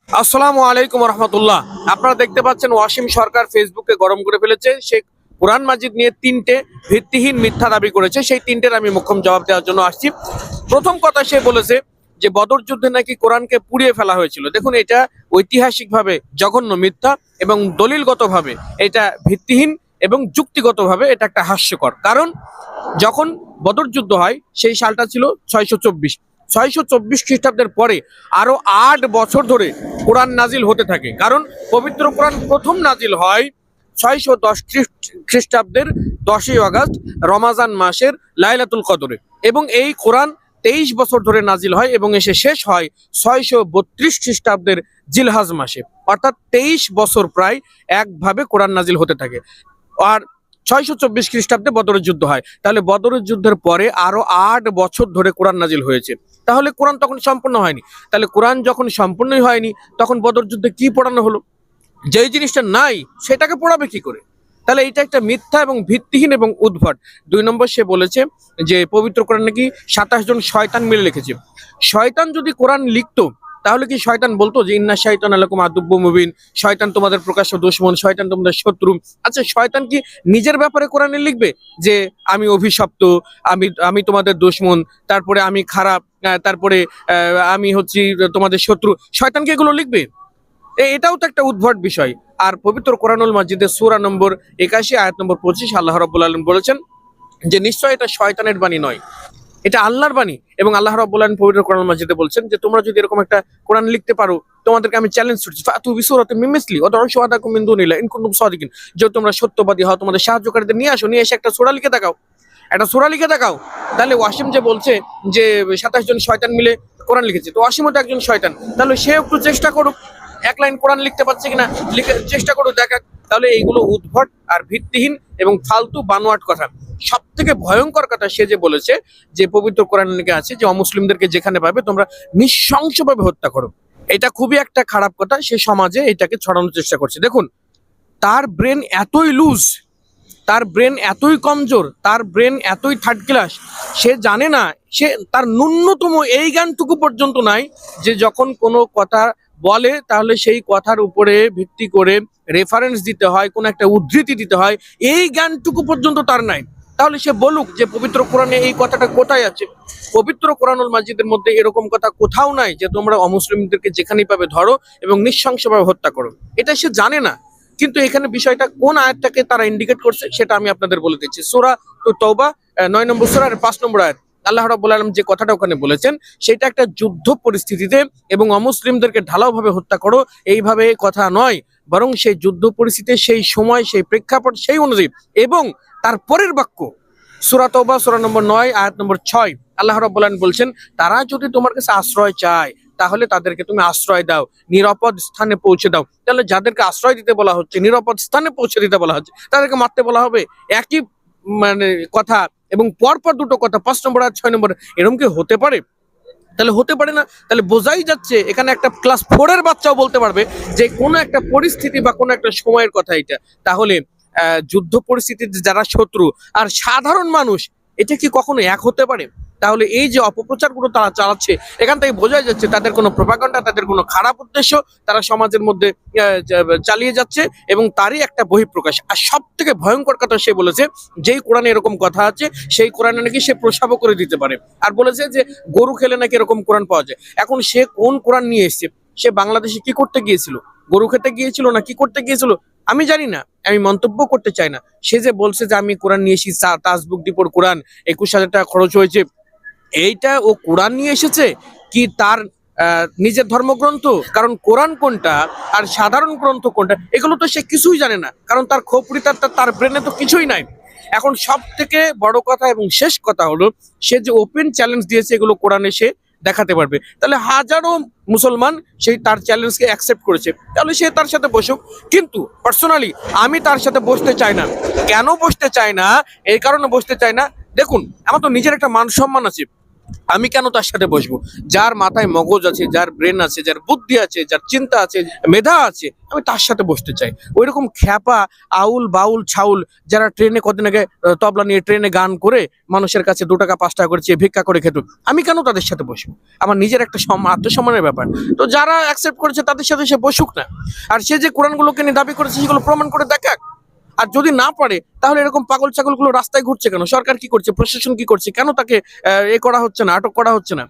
আসসালামু আলাইকুম রহমতুল্লাহ। আপনারা দেখতে পাচ্ছেন ওয়াসিম সরকার ফেসবুকে গরম করে ফেলেছে। সে কোরআন মাজিদ নিয়ে তিনটে ভিত্তিহীন মিথ্যা দাবি করেছে। সেই তিনটের আমি মোক্ষম জবাব দেওয়ার জন্য আসছি। প্রথম কথা, সে বলেছে যে বদর যুদ্ধে নাকি কোরআনকে পুড়িয়ে ফেলা হয়েছিল। দেখুন, এটা ঐতিহাসিকভাবে জঘন্য মিথ্যা এবং দলিলগতভাবে এটা ভিত্তিহীন এবং যুক্তিগতভাবে এটা একটা হাস্যকর। কারণ যখন বদর যুদ্ধ হয় সেই সালটা ছিল 624 খ্রিস্টাব্দের পরে আরো 8 বছর ধরে কোরআন নাজিল হতে থাকে। কারণ পবিত্র কোরআন প্রথম নাজিল হয় 610 খ্রিস্টাব্দের 10ই আগস্ট রমাজান মাসের লাইলাতুল কদরে, এবং এই কোরআন 23 বছর ধরে নাজিল হয় এবং এসে শেষ হয় 632 খ্রিস্টাব্দের জিলহাজ মাসে। অর্থাৎ 23 বছর প্রায় একভাবে কোরআন নাজিল হতে থাকে। আর 624 খ্রিস্টাব্দে বদরের যুদ্ধ হয়। তাহলে বদরের যুদ্ধের পরে আরো 8 বছর ধরে কোরআন নাজিল হয়েছে। তাহলে কোরআন তখন সম্পূর্ণ হয়নি। তাহলে কোরআন যখন সম্পূর্ণই হয়নি, তখন বদর যুদ্ধে কি পড়ানো হলো? যেই জিনিসটা নাই সেটাকে পড়াবে কি করে? তাহলে এটা একটা মিথ্যা এবং ভিত্তিহীন এবং উদ্ভট। 2 নম্বর, সে বলেছে যে পবিত্র কোরআন নাকি 27 জন শয়তান মিলে লিখেছে। শয়তান যদি কোরআন লিখতো, তাহলে কি শয়তান বলতো যে ইন্না শাইতান আলাকুম আদুব্বু মুবিন, শয়তান তোমাদের প্রকাশ্য দুশমন, শয়তান তোমাদের শত্রু? আচ্ছা, শয়তান কি নিজের ব্যাপারে কোরআনে লিখবে যে আমি অভিশপ্ত, আমি তোমাদের দুশমন, তারপরে আমি খারাপ, তারপরে আমি হচ্ছি তোমাদের শত্রু? শয়তান কি এগুলো লিখবে? এটাও তো একটা উদ্ভট বিষয়। আর পবিত্র কোরআনুল মাজিদের সূরা নম্বর 81 আয়াত নম্বর 25 আল্লাহ রাব্বুল আলামিন বলেছেন যে নিশ্চয় এটা শয়তানের বাণী নয়, এটা আল্লাহর বাণী। এবং আল্লাহ রাব্বুল আলামিন পবিত্র কোরআন মাজিদে বলছেন যে তোমরা যদি এরকম একটা কোরআন লিখতে পারো, তোমাদেরকে আমি চ্যালেঞ্জ করছি, ফাতু বিসূরাতিন মিন মিসলি ওয়া দাউ শুহাদাকুম মিন দুনিল্লাহি ইন কুনতুম সাদিকিন, যে তোমরা সত্যবাদী হও, তোমাদের সাহায্যকারীদের নিয়ে আসো, নিয়ে এসে একটা সূরা লিখে দেখাও, একটা সূরা লিখে দেখাও। তাহলে ওয়াসিম যে বলছে যে 27 জন শয়তান মিলে কোরআন লিখেছে, তো ওয়াসিমও তো একজন শয়তান। তাহলে সে একটু চেষ্টা করুক, এক লাইন কোরআন লিখতে পারছে কিনা লিখে চেষ্টা করুক, দেখাক। তাহলে এইগুলো উদ্ভট আর ভিত্তিহীন এবং ফালতু বানোয়াট কথা। সব থেকে ভয়ঙ্কর কথা সে যে বলেছে যে পবিত্র কোরআন লিখে আছে যে অমুসলিমদেরকে যেখানে পাবে তোমরা নৃশংসভাবে হত্যা করো। এটা খুবই একটা খারাপ কথা। সে সমাজে এটাকে ছড়ানোর চেষ্টা করছে। দেখুন, তার ব্রেন এতই লুজ, তার ব্রেন এতই কমজোর, তার ব্রেন এতই থার্ড ক্লাস, সে জানে না, সে তার ন্যূনতম এই জ্ঞানটুকু পর্যন্ত নাই যে যখন কোনো কথা বলে তাহলে সেই কথার উপরে ভিত্তি করে রেফারেন্স দিতে হয়, কোনো একটা উদ্ধৃতি দিতে হয়, এই জ্ঞানটুকু পর্যন্ত তার নাই। তাহলে সে বলুক যে পবিত্র কোরআনে এই কথাটা কোথায় আছে। পবিত্র কোরআনুল মাজিদের মধ্যে এরকম কথা কোথাও নাই যে তোমরা অমুসলিমদেরকে যেখানেই পাবে ধরো এবং নৃশংসভাবে হত্যা করো। এটা সে জানে না। কিন্তু এখানে বিষয়টা কোন আয়াতটাকে তারা ইন্ডিকেট করছে সেটা আমি আপনাদের বলে দিচ্ছি। সূরা তওবা 9 নম্বর সূরার 5 নম্বর আয়াত। আল্লাহ রাব্বুল আলামিন যে কথাটা ওখানে বলেছেন সেটা একটা যুদ্ধ পরিস্থিতিতে এবং অমুসলিমদেরকে ঢালাওভাবে হত্যা করো এইভাবে কথা নয়, বরং সেই যুদ্ধ পরিস্থিতিতে সেই সময় সেই প্রেক্ষাপট সেই অনুযায়ী। এবং তার পরের বাক্য সূরা তওবা সূরা নম্বর 9 আয়াত নম্বর 6 আল্লাহ রাব্বুল আলামিন বলছেন, তারা যদি তোমার কাছে আশ্রয় চায় তাহলে তাদেরকে তুমি আশ্রয় দাও, নিরাপদ স্থানে পৌঁছে দাও। তাহলে যাদেরকে আশ্রয় দিতে বলা হচ্ছে, নিরাপদ স্থানে পৌঁছে দিতে বলা হচ্ছে, তাদেরকে মারতে বলা হবে? একই মানে কথা এবং পরপর দুটো কথা, 5 নম্বর আর 6 নম্বর, এরকম কি হতে পারে? তাহলে হতে পারে না। তাহলে বোঝাই যাচ্ছে এখানে একটা ক্লাস 4 এর বাচ্চাও বলতে পারবে যে কোনো একটা পরিস্থিতি বা কোনো একটা সময়ের কথা এটা। তাহলে যুদ্ধ পরিস্থিতিতে যারা শত্রু আর সাধারণ মানুষ, এটা কি কখনো এক হতে পারে? তাহলে এই যে অপপ্রচারগুলো তারা চালাচ্ছে, এখান থেকে বোঝা যাচ্ছে তাদের কোনো প্রোপাগান্ডা, তাদের কোনো খারাপ উদ্দেশ্য তারা সমাজের মধ্যে চালিয়ে যাচ্ছে এবং তারই একটা বহিঃপ্রকাশ। আর সব থেকে ভয়ঙ্কর কথা সে বলেছে, যেই কোরআনে এরকম কথা আছে সেই কোরআনে নাকি সে প্রসাবও করে দিতে পারে। আর বলেছে যে গরু খেলে নাকি এরকম কোরআন পাওয়া যায়। এখন সে কোন কোরআন নিয়ে এসছে? সে বাংলাদেশে কি করতে গিয়েছিল? গরু খেতে গিয়েছিল না কি করতে গিয়েছিল আমি জানি না, আমি মন্তব্য করতে চাই না। সে যে বলছে যে আমি কোরআন নিয়ে এসেছি, তাজবুক ডিপোর কোরআন 21,000 টাকা খরচ হয়েছে, এইটা ও কোরআন নিয়ে এসেছে কি তার নিজের ধর্মগ্রন্থ? কারণ কোরআন কোনটা আর সাধারণ গ্রন্থ কোনটা এগুলো তো সে কিছুই জানে না, কারণ তার খোপড়ি তার ব্রেনে তো কিছুই নাই। এখন সব থেকে বড় কথা এবং শেষ কথা হলো, সে যে ওপেন চ্যালেঞ্জ দিয়েছে এগুলো কোরআনে সে দেখাতে পারবে। তাহলে হাজারো মুসলমান সেই তার চ্যালেঞ্জকে অ্যাকসেপ্ট করেছে, তাহলে সে তার সাথে বসুক। কিন্তু পার্সোনালি আমি তার সাথে বসতে চাই না। কেন বসতে চাই না? এই কারণে বসতে চাই না, দেখুন আমার তো নিজের একটা মান সম্মান আছে। আমি কেন তার সাথে বসবো? যার মাথায় মগজ আছে, যার ব্রেন আছে, যার বুদ্ধি আছে, যার চিন্তা আছে, মেধা আছে, আমি তার সাথে বসতে চাই। ওইরকম খ্যাপা আউল বাউল ছাউল যারা ট্রেনে কদিন আগে তবলা নিয়ে ট্রেনে গান করে মানুষের কাছে 2 টাকা 5 টাকা করে চেয়ে ভিক্ষা করে খেত, আমি কেন তাদের সাথে বসবো? আমার নিজের একটা আত্মসম্মানের ব্যাপার। তো যারা অ্যাকসেপ্ট করেছে তাদের সাথে সে বসুক না। আর সে যে কোরআনগুলোকে নিয়ে দাবি করেছে সেগুলো প্রমাণ করে দেখাক। আর যদি না পারে তাহলে এরকম পাগল ছাগলগুলো রাস্তায় ঘুরছে কেন? সরকার কি করছে? প্রশাসন কি করছে? কেন তাকে করা হচ্ছে না, আটক করা হচ্ছে না?